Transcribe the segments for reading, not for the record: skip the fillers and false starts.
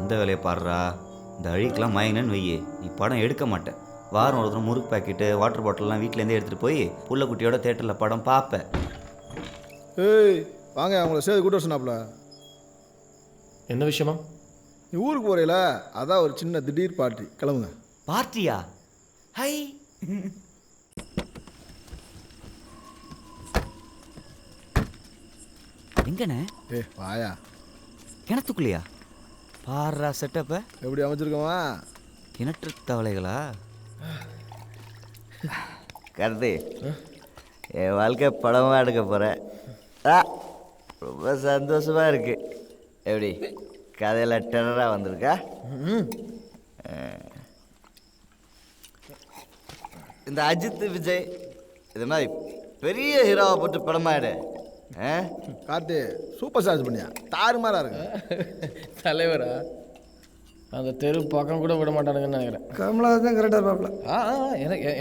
அந்த வேலையை பாடுறா. இந்த அழிக்கெலாம் மயங்கன்னு வையே, நீ படம் எடுக்க மாட்டேன். வாரம் ஒரு தடவை முறுக்கு பாக்கெட்டு வாட்டர் பாட்டில்லாம் வீட்டிலேருந்தே எடுத்துகிட்டு போய் புள்ளக்குட்டியோட தேட்டரில் படம் பார்ப்பேன். ஏய் வாங்க, அவங்கள சேது கூட்ட சொன்னாப்ல. என்ன விஷயமா? நீ ஊருக்கு போகிறீல, அதான் ஒரு சின்ன திடீர் பார்ட்டி. கிளம்புங்க. பார்ட்டியா? ஹை, எங்கண்ணே? வாயா. கிணத்துக்குள்ளையா? பாடுறா செட்டப்ப எப்படி அமைச்சிருக்கோமா? கிணற்று தவளைகளா? கருது, என் வாழ்க்கை படமாக எடுக்க போகிறேன். ரொம்ப சந்தோஷமாக இருக்கு. எப்படி கதையில் டெரராக வந்திருக்கா? இந்த அஜித் விஜய் இது மாதிரி பெரிய ஹீரோவை போட்டு படமாயிடு. கார்த்தி சூப்பர் சார்ஜ் பண்ணியா? தாறுமாறா இருக்கு. தலைவரா அந்த தெரு பக்கம் கூட விட மாட்டானுங்கன்னு நினைக்கிறேன். கமலாவது தான் கரெக்டாக இருப்பாப்ல.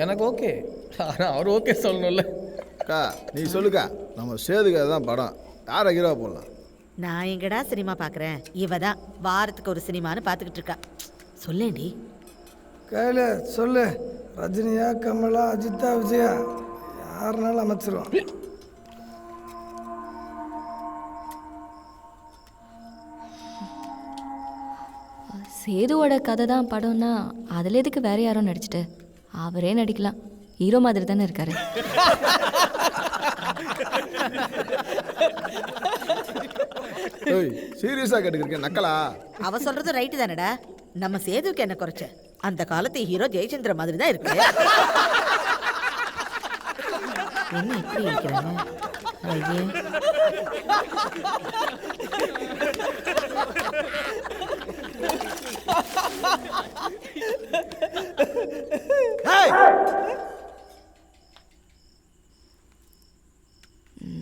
எனக்கு ஓகே. ஆனால் அவர் ஓகே சொல்லணும்ல. அக்கா நீ சொல்லுக்கா, நம்ம சேதுக்கு தான் படம். யாரை ஹீரோவை போடலாம்? நான் எங்கடா சினிமா பார்க்குறேன், இவ தான் வாரத்துக்கு ஒரு சினிமான்னு பார்த்துக்கிட்டு இருக்கா. சொல்லேண்டி. கையில் சொல்லு, ரஜினியா கமலா அஜித்தா விஜயா யாருனாலும் அமைச்சிருவோம். சேதுவோட கதை தான் படம்னா அதில் எதுக்கு வேற யாரும் நடிச்சிட்டு? அவரே நடிக்கலாம், ஹீரோ மாதிரி தானே இருக்காரு. சீரியஸாக கேட்டுக்கிறேன் நக்கலா? அவ சொல்றது ரைட்டு தானடா. நம்ம சேதுக்கு என்ன குறைச்ச? அந்த காலத்து ஹீரோ ஜெயச்சந்திர மாதிரி தான் இருக்கு. என்ன இப்படி இருக்கிறாங்க? ஐயே,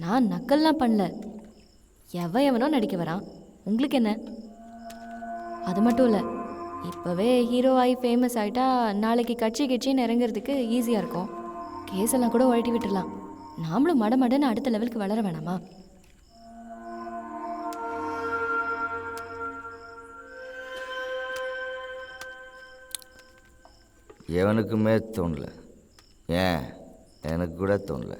நான் நக்கல்லாம் பண்ணல. எவனோ நடிக்க வரான், உங்களுக்கு என்ன? அது மட்டும் இல்லை, இப்போவே ஹீரோ ஆகி ஃபேமஸ் ஆகிட்டா நாளைக்கு கட்சின்னு இறங்குறதுக்கு ஈஸியாக இருக்கும். கேஸெல்லாம் கூட உழட்டி விட்டுடலாம். நாமளும் மடன்னு அடுத்த லெவலுக்கு வளர வேணாமா? எவனுக்குமே தோணல. ஏன் எனக்கு கூட தோணல.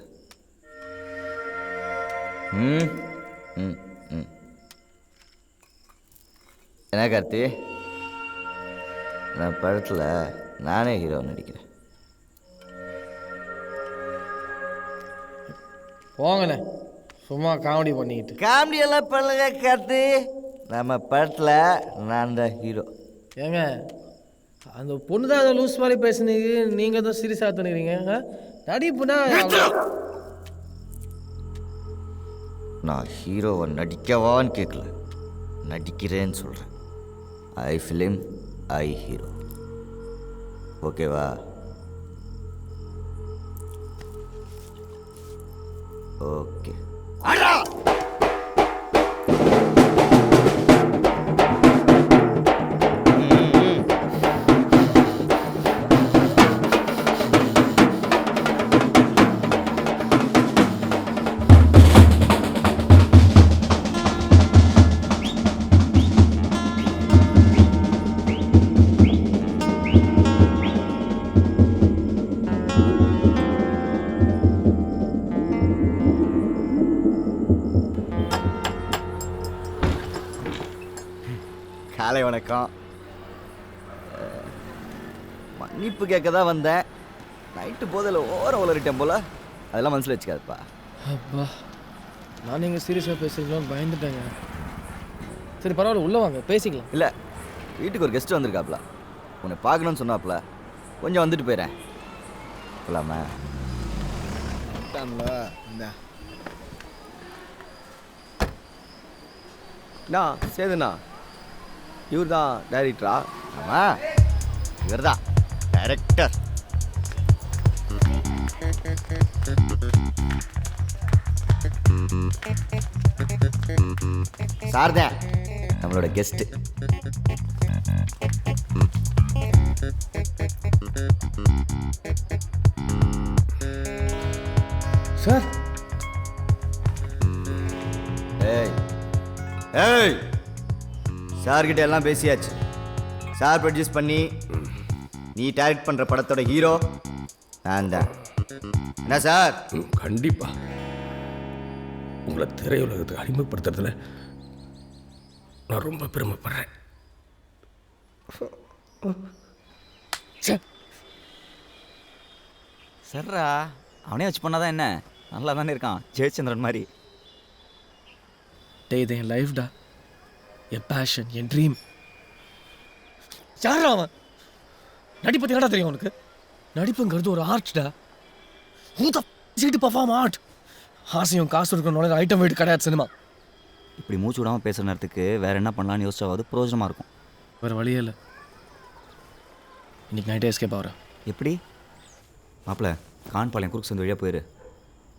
என்ன கார்த்தி, நான் படத்தில் நானே ஹீரோ நடிக்கிறேன். போங்கண்ணே, சும்மா காமெடி பண்ணிக்கிட்டு. காமெடி எல்லாம் பண்ணல கார்த்தி, நம்ம படத்தில் நான் தான் ஹீரோ. ஏங்க அந்த பொண்ணு தான் அதை லூஸ் மாதிரி பேசுனீங்க, நீங்கள் தான் சீரியஸாக தண்ணிக்கிறீங்க. நடிப்புனா நான் ஹீரோவை நடிக்கவான்னு கேட்கல, நடிக்கிறேன்னு சொல்கிறேன். ஐ ஃபிலிம் ஐ ஹீரோ, ஓகேவா? ஓகே. காலை வணக்கம். மன்னிப்பு கேட்க தான் வந்தேன். நைட்டு போதில் உளறிட்டேன் போல, அதெல்லாம் மனசில் வச்சுக்காதுப்பா. அப்பா, நான் நீங்கள் சீரியஸாக பேசுறீங்களான்னு பயந்துட்டேங்க. சரி பரவாயில்ல, உள்ளே வாங்க பேசிக்கலாம். இல்லை, வீட்டுக்கு ஒரு கெஸ்ட் வந்திருக்காப்ல, உன்னை பார்க்கணுன்னு சொன்னாப்ல, கொஞ்சம் வந்துட்டு போயிடுறேன். போலாமா? சேதுண்ணா இவர் தான் டைரக்டரா? ஆமாம், இவர் தான் டைரக்டர். சார் தான் நம்மளோட கெஸ்ட். சார். ஏய் ஏய், சார்கிட்ட எல்லாம் பேசியாச்சு. சார் ப்ரொடியூஸ் பண்ணி நீ டைரக்ட் பண்ணுற படத்தோட ஹீரோ நான் தான். என்ன சார்? கண்டிப்பா உங்களை திரையுலகத்துக்கு அறிமுகப்படுத்துறதுல நான் ரொம்ப பெருமைப்படுறேன். சரிடா, அவனே வச்சு பண்ணாதான் என்ன, நல்லா தானே இருக்கான் ஜெயச்சந்திரன் மாதிரி. டே இது என் லைஃப்டா, என் பேஷன், என் ட்ரீம். யாரா அவன்? நடிப்பு பற்றி என்னடா தெரியும் உனக்கு? நடிப்புங்கிறது ஒரு ஆர்ட்டா. சீட்டு பர்ஃபார்ம் ஆர்ட். ஆசையும் காசு இருக்கணும் ஐட்டம் வெயிட் கிடையாது சினிமா. இப்படி மூச்சு விடாமல் பேசுகிற நேரத்துக்கு வேறு என்ன பண்ணலான்னு யோசிச்சாவது பிரயோஜனமாக இருக்கும். வேறு வழியே இல்லை. இன்னைக்கு நைட்டே எஸ்கேப் ஆகிறேன். எப்படி? மாப்பிள்ள, கான்பாளையம் குறுக்கு சந்து வழியாக போயிரு.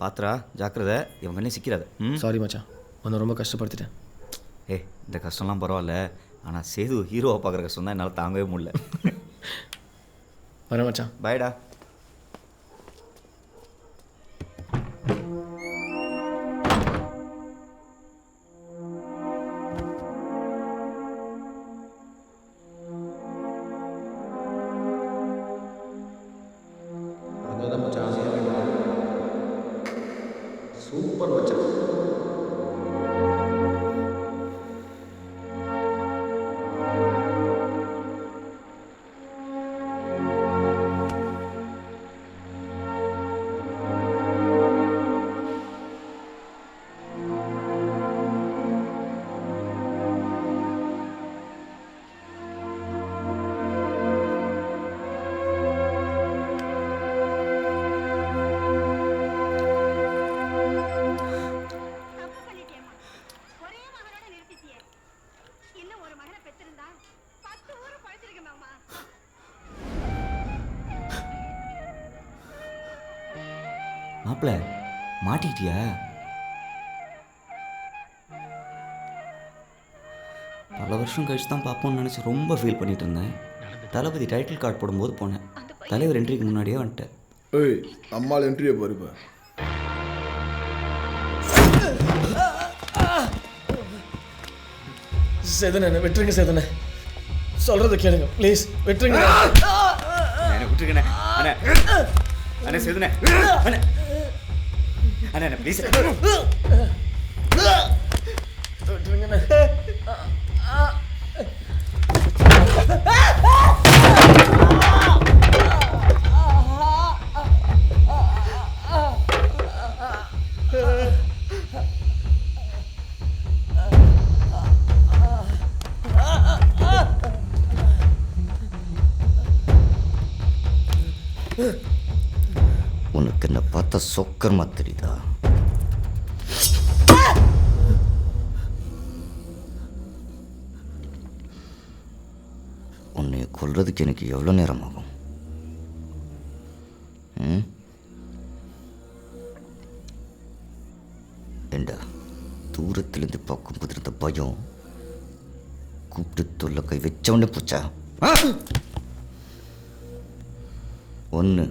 பாத்திரா, ஜாக்கிரதை, இவங்க கண்ணே சிக்கிறாது. சாரி மச்சான், உன்னை ரொம்ப கஷ்டப்படுத்திட்டேன். இந்த கஷ்டம்லாம் பரவாயில்ல, ஆனால் சேது ஹீரோவை பார்க்குற கஷ்டம் தான் என்னால் தாங்கவே முடியல. வரேன் மச்சான். பாய்டா. சூப்பர் மச்சான். மாப்பிள்ள, மாட்டிக்கிட்டியா? பல வருஷம் கழிச்சு தான் பார்ப்போம்னு நினச்சி ரொம்ப ஃபீல் பண்ணிட்டு இருந்தேன். தளபதி டைட்டில் கார்டு போடும்போது போனேன். தலைவர் என்ட்ரிக்கு முன்னாடியே வந்துட்டேன். ஏய், அம்மாள் என்ட்ரியை போயிருப்ப. சேதனை, என்ன விட்டுருங்க சேதனை. சொல்கிறத கேளுங்க ப்ளீஸ், விட்டுருங்க. என்ன விட்டுருங்கண்ணே. அண்ணே அண்ணே சேதுண்ணே, அண்ணே அண்ணே அண்ணே ப்ளீஸ் விட்டுருங்கண்ணே. உனக்கு என்ன பார்த்தா சொக்கர்மா தெரியுதா? உன்னை கொல்றதுக்கு எனக்கு எவ்வளோ நேரம் ஆகும்? ஏண்டா, தூரத்திலிருந்து பார்க்கும்போது இருந்த பயம் கூப்பிட்டு தொல்லை கை வச்சவொடனே போச்சா? ஒன்று,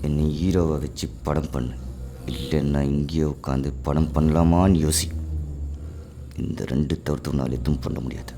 என்னை ஹீரோவை வச்சு படம் பண்ணு, இல்லைன்னா இங்கேயே உட்காந்து படம் பண்ணலாமான்னு யோசி. இந்த ரெண்டு தவிர்த்து உன்னால் எதுவும் பண்ண முடியாது.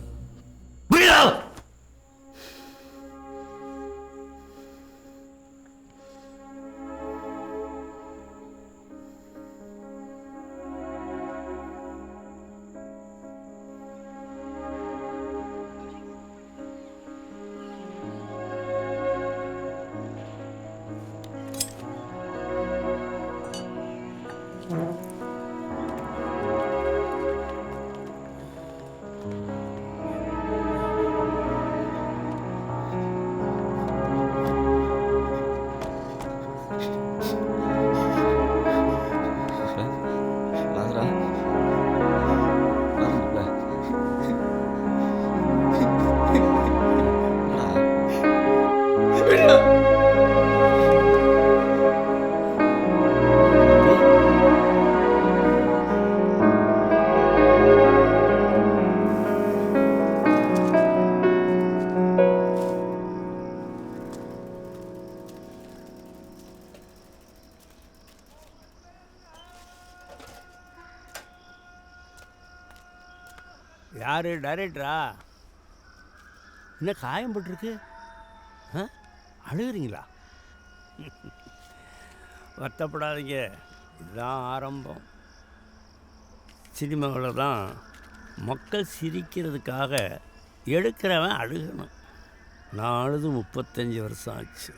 யார் டைரக்டரா? என்ன காயம் பட்டிருக்கு? ஆ, அழுகுறீங்களா? வருத்தப்படாதீங்க, இதுதான் ஆரம்பம். சினிமாவில் தான் மக்கள் சிரிக்கிறதுக்காக எடுக்கிறவன் அழுகணும். நான் அழுது 35 வருஷம் ஆச்சு.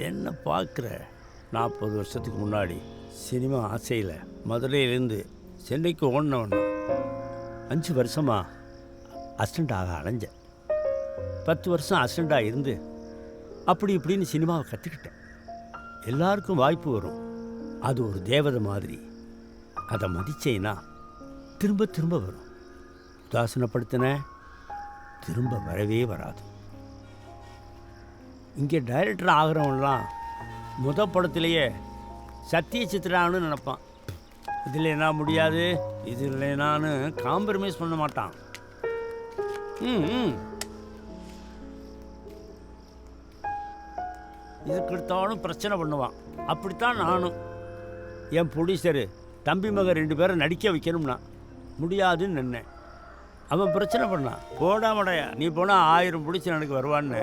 என்ன பார்க்குற? 40 வருஷத்துக்கு முன்னாடி சினிமா ஆசையில் மதுரையிலேருந்து சென்னைக்கு ஓடினவன். 5 வருஷமாக அசிஸ்டண்ட்டாக அலைஞ்சேன். 10 வருஷம் அசிஸ்டண்ட்டாக இருந்து அப்படி இப்படின்னு சினிமாவை கற்றுக்கிட்டேன். எல்லாருக்கும் வாய்ப்பு வரும், அது ஒரு தேவதை மாதிரி. அதை மதிச்சேன்னா திரும்ப திரும்ப வரும். உதாசனப்படுத்தின திரும்ப வரவே வராது. இங்கே டைரக்டர் ஆகிறவன்லாம் படத்திலேயே சத்திய சித்திரான்னு நினைப்பான். இதில் என்ன முடியாது, இது இல்லைனான்னு காம்ப்ரமைஸ் பண்ண மாட்டான். இதுக்கெடுத்தாலும் பிரச்சனை பண்ணுவான். அப்படித்தான் நானும். என் ப்ரொடியூசரு தம்பி மகன் 2 பேரை நடிக்க வைக்கணும்னா முடியாதுன்னு நின்னேன். அவன் பிரச்சனை பண்ணான். போடாமடையா, நீ போனால் 1000 பிடிச்சி எனக்கு வருவான்னு.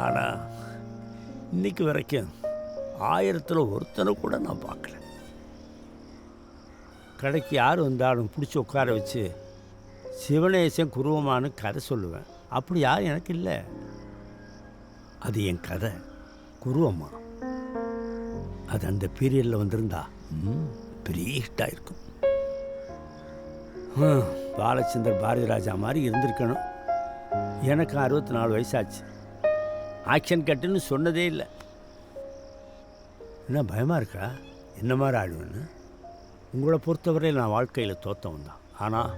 ஆனால் இன்னைக்கு வரைக்கும் 1000ல் ஒருத்தனை கூட நான் பார்க்கல. கடைக்கு யார் வந்தாலும் பிடிச்சி உட்கார வச்சு சிவனேசன் குருவமானு கதை சொல்லுவேன். அப்படி யாரும் எனக்கு இல்லை. அது என் கதை குருவம்மா. அது அந்த பீரியடில் வந்திருந்தா பெரிய ஹிட்டாக இருக்கும். பாலச்சந்தர் பாரதிராஜா மாதிரி இருந்திருக்கணும். எனக்கு 64 வயசாச்சு. ஆக்ஷன் கட்டுன்னு சொன்னதே இல்லை. என்ன பயமாக இருக்கா? என்ன மாதிரி ஆடுவேன்னு? உங்களை பொறுத்தவரையில் நான் வாழ்க்கையில் தோற்றவன் தான். ஆனால்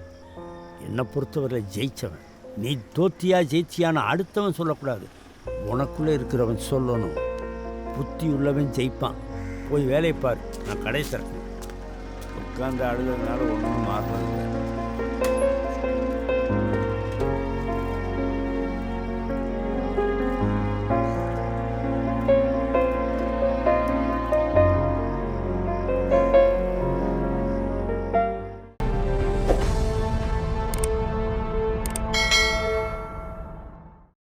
என்னை பொறுத்தவரையில் ஜெயித்தவன். நீ தோத்தியா ஜெயிச்சியான்னு அடுத்தவன் சொல்லக்கூடாது, உனக்குள்ளே இருக்கிறவன் சொல்லணும். புத்தி உள்ளவன் ஜெயிப்பான். போய் வேலையை பாரு, நான் கடை திறக்கேன். உட்காந்து அழுகிறதுனால ஒன்றும் மாறுறது.